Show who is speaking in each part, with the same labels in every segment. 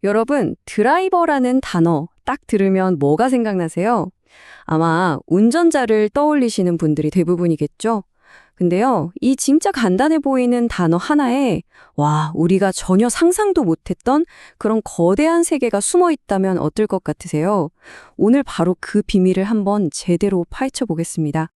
Speaker 1: 여러분, 드라이버라는 단어 딱 들으면 뭐가 생각나세요? 아마 운전자를 떠올리시는 분들이 대부분이겠죠? 근데요, 이 진짜 간단해 보이는 단어 하나에, 와, 우리가 전혀 상상도 못했던 그런 거대한 세계가 숨어 있다면 어떨 것 같으세요? 오늘 바로 그 비밀을 한번 제대로 파헤쳐 보겠습니다.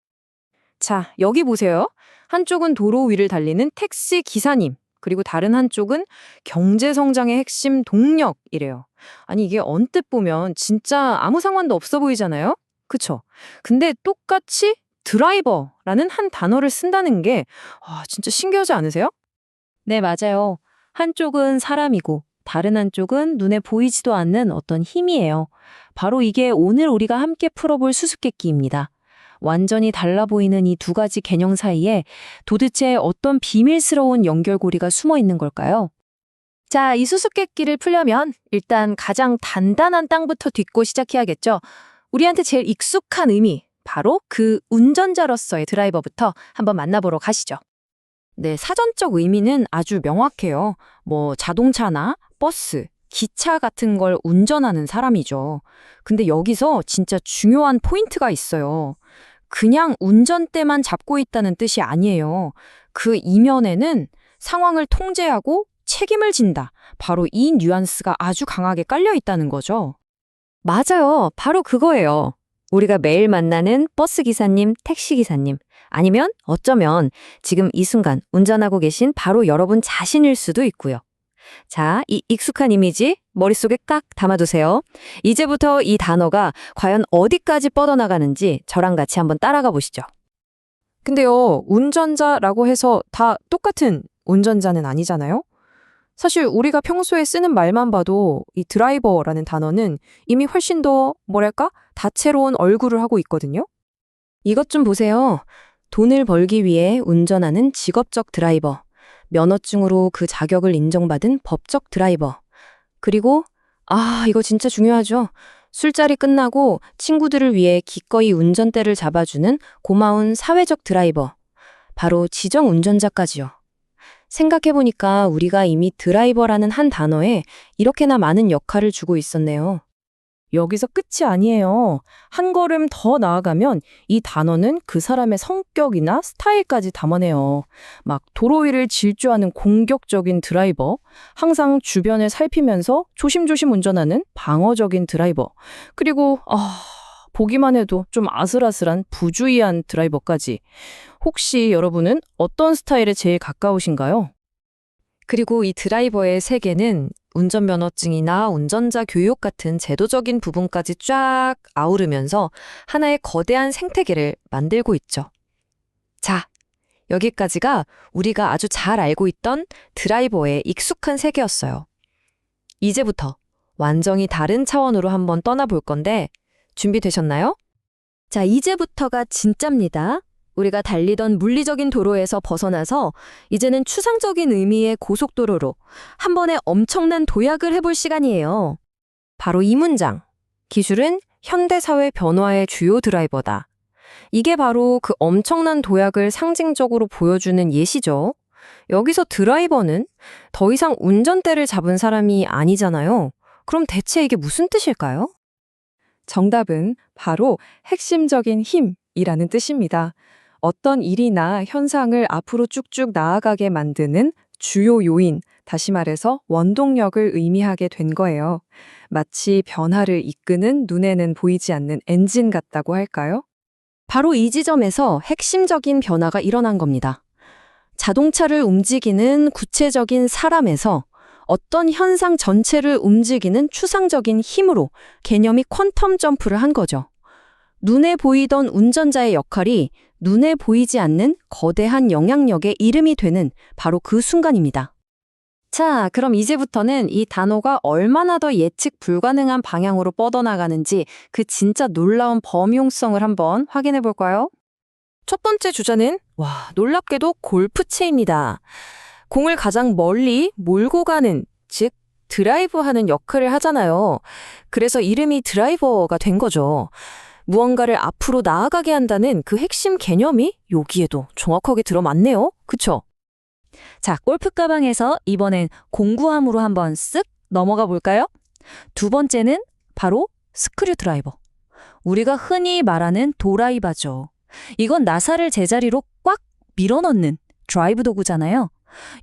Speaker 2: 자, 여기 보세요. 한쪽은 도로 위를 달리는 택시 기사님, 그리고 다른 한쪽은 경제 성장의 핵심 동력이래요. 아니, 이게 언뜻 보면 진짜 아무 상관도 없어 보이잖아요? 그쵸? 근데 똑같이 드라이버라는 한 단어를 쓴다는 게 진짜 신기하지 않으세요?
Speaker 3: 네, 맞아요. 한쪽은 사람이고 다른 한쪽은 눈에 보이지도 않는 어떤 힘이에요. 바로 이게 오늘 우리가 함께 풀어볼 수수께끼입니다. 완전히 달라 보이는 이 두 가지 개념 사이에 도대체 어떤 비밀스러운 연결고리가 숨어 있는 걸까요?
Speaker 2: 자, 이 수수께끼를 풀려면 일단 가장 단단한 땅부터 딛고 시작해야겠죠. 우리한테 제일 익숙한 의미, 바로 그 운전자로서의 드라이버부터 한번 만나보러 가시죠.
Speaker 1: 네, 사전적 의미는 아주 명확해요. 자동차나 버스, 기차 같은 걸 운전하는 사람이죠. 근데 여기서 진짜 중요한 포인트가 있어요. 그냥 운전대만 잡고 있다는 뜻이 아니에요. 그 이면에는 상황을 통제하고 책임을 진다. 바로 이 뉘앙스가 아주 강하게 깔려 있다는 거죠. 맞아요. 바로 그거예요. 우리가 매일 만나는 버스 기사님, 택시 기사님, 아니면 어쩌면 지금 이 순간 운전하고 계신 바로 여러분 자신일 수도 있고요. 자, 이 익숙한 이미지 머릿속에 딱 담아두세요. 이제부터 이 단어가 과연 어디까지 뻗어나가는지 저랑 같이 한번 따라가 보시죠.
Speaker 2: 근데요, 운전자라고 해서 다 똑같은 운전자는 아니잖아요? 사실 우리가 평소에 쓰는 말만 봐도 이 드라이버라는 단어는 이미 훨씬 더 다채로운 얼굴을 하고 있거든요.
Speaker 1: 이것 좀 보세요. 돈을 벌기 위해 운전하는 직업적 드라이버, 면허증으로 그 자격을 인정받은 법적 드라이버, 그리고 이거 진짜 중요하죠. 술자리 끝나고 친구들을 위해 기꺼이 운전대를 잡아주는 고마운 사회적 드라이버, 바로 지정 운전자까지요. 생각해보니까 우리가 이미 드라이버라는 한 단어에 이렇게나 많은 역할을 주고 있었네요.
Speaker 2: 여기서 끝이 아니에요. 한 걸음 더 나아가면 이 단어는 그 사람의 성격이나 스타일까지 담아내요. 막 도로 위를 질주하는 공격적인 드라이버, 항상 주변을 살피면서 조심조심 운전하는 방어적인 드라이버, 그리고 보기만 해도 좀 아슬아슬한 부주의한 드라이버까지. 혹시 여러분은 어떤 스타일에 제일 가까우신가요?
Speaker 1: 그리고 이 드라이버의 세계는 운전면허증이나 운전자 교육 같은 제도적인 부분까지 쫙 아우르면서 하나의 거대한 생태계를 만들고 있죠. 자, 여기까지가 우리가 아주 잘 알고 있던 드라이버의 익숙한 세계였어요. 이제부터 완전히 다른 차원으로 한번 떠나볼 건데 준비되셨나요? 자, 이제부터가 진짜입니다. 우리가 달리던 물리적인 도로에서 벗어나서 이제는 추상적인 의미의 고속도로로 한 번에 엄청난 도약을 해볼 시간이에요. 바로 이 문장. 기술은 현대사회 변화의 주요 드라이버다. 이게 바로 그 엄청난 도약을 상징적으로 보여주는 예시죠. 여기서 드라이버는 더 이상 운전대를 잡은 사람이 아니잖아요. 그럼 대체 이게 무슨 뜻일까요?
Speaker 2: 정답은 바로 핵심적인 힘이라는 뜻입니다. 어떤 일이나 현상을 앞으로 쭉쭉 나아가게 만드는 주요 요인, 다시 말해서 원동력을 의미하게 된 거예요. 마치 변화를 이끄는 눈에는 보이지 않는 엔진 같다고 할까요?
Speaker 1: 바로 이 지점에서 핵심적인 변화가 일어난 겁니다. 자동차를 움직이는 구체적인 사람에서 어떤 현상 전체를 움직이는 추상적인 힘으로 개념이 퀀텀 점프를 한 거죠. 눈에 보이던 운전자의 역할이 눈에 보이지 않는 거대한 영향력의 이름이 되는 바로 그 순간입니다. 자, 그럼 이제부터는 이 단어가 얼마나 더 예측 불가능한 방향으로 뻗어나가는지 그 진짜 놀라운 범용성을 한번 확인해 볼까요? 첫 번째 주자는 놀랍게도 골프채입니다. 공을 가장 멀리 몰고 가는, 즉 드라이브하는 역할을 하잖아요. 그래서 이름이 드라이버가 된 거죠. 무언가를 앞으로 나아가게 한다는 그 핵심 개념이 여기에도 정확하게 들어맞네요. 그쵸?
Speaker 3: 자, 골프 가방에서 이번엔 공구함으로 한번 쓱 넘어가 볼까요? 두 번째는 바로 스크류 드라이버. 우리가 흔히 말하는 도라이바죠. 이건 나사를 제자리로 꽉 밀어넣는 드라이브 도구잖아요.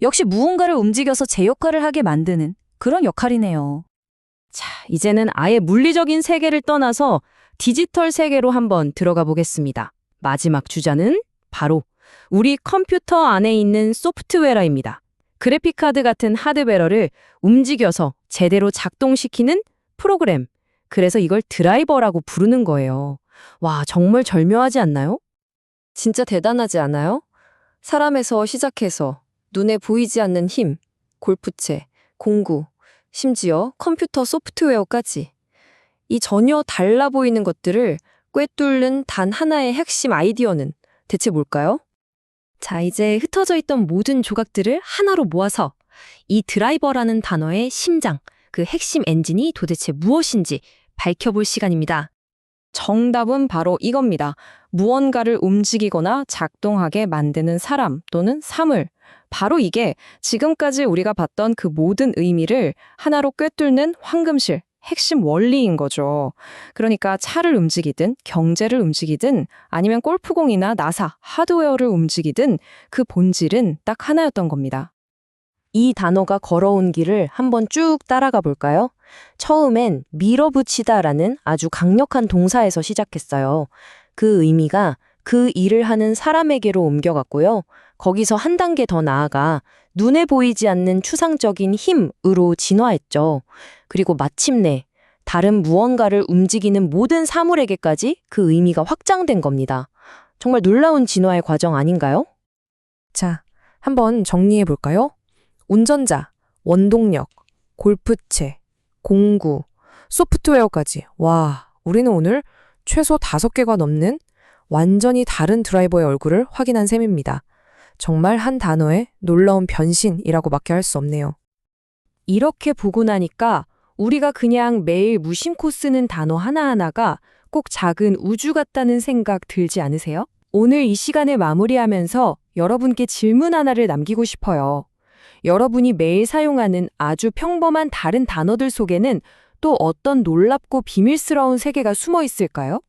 Speaker 3: 역시 무언가를 움직여서 제 역할을 하게 만드는 그런 역할이네요.
Speaker 2: 자, 이제는 아예 물리적인 세계를 떠나서 디지털 세계로 한번 들어가 보겠습니다. 마지막 주자는 바로 우리 컴퓨터 안에 있는 소프트웨어입니다. 그래픽카드 같은 하드웨어를 움직여서 제대로 작동시키는 프로그램. 그래서 이걸 드라이버라고 부르는 거예요. 와, 정말 절묘하지 않나요?
Speaker 1: 진짜 대단하지 않아요? 사람에서 시작해서 눈에 보이지 않는 힘, 골프채, 공구, 심지어 컴퓨터 소프트웨어까지. 이 전혀 달라 보이는 것들을 꿰뚫는 단 하나의 핵심 아이디어는 대체 뭘까요? 자, 이제 흩어져 있던 모든 조각들을 하나로 모아서 이 드라이버라는 단어의 심장, 그 핵심 엔진이 도대체 무엇인지 밝혀볼 시간입니다.
Speaker 2: 정답은 바로 이겁니다. 무언가를 움직이거나 작동하게 만드는 사람 또는 사물. 바로 이게 지금까지 우리가 봤던 그 모든 의미를 하나로 꿰뚫는 황금실, 핵심 원리인 거죠. 그러니까 차를 움직이든 경제를 움직이든 아니면 골프공이나 나사, 하드웨어를 움직이든 그 본질은 딱 하나였던 겁니다.
Speaker 1: 이 단어가 걸어온 길을 한번 쭉 따라가 볼까요? 처음엔 밀어붙이다라는 아주 강력한 동사에서 시작했어요. 그 의미가 그 일을 하는 사람에게로 옮겨갔고요. 거기서 한 단계 더 나아가 눈에 보이지 않는 추상적인 힘으로 진화했죠. 그리고 마침내 다른 무언가를 움직이는 모든 사물에게까지 그 의미가 확장된 겁니다. 정말 놀라운 진화의 과정 아닌가요? 자, 한번 정리해 볼까요? 운전자, 원동력, 골프채, 공구, 소프트웨어까지. 와, 우리는 오늘 최소 5개가 넘는 완전히 다른 드라이버의 얼굴을 확인한 셈입니다. 정말 한 단어의 놀라운 변신이라고 밖에 할 수 없네요. 이렇게 보고 나니까 우리가 그냥 매일 무심코 쓰는 단어 하나하나가 꼭 작은 우주 같다는 생각 들지 않으세요? 오늘 이 시간을 마무리하면서 여러분께 질문 하나를 남기고 싶어요. 여러분이 매일 사용하는 아주 평범한 다른 단어들 속에는 또 어떤 놀랍고 비밀스러운 세계가 숨어 있을까요?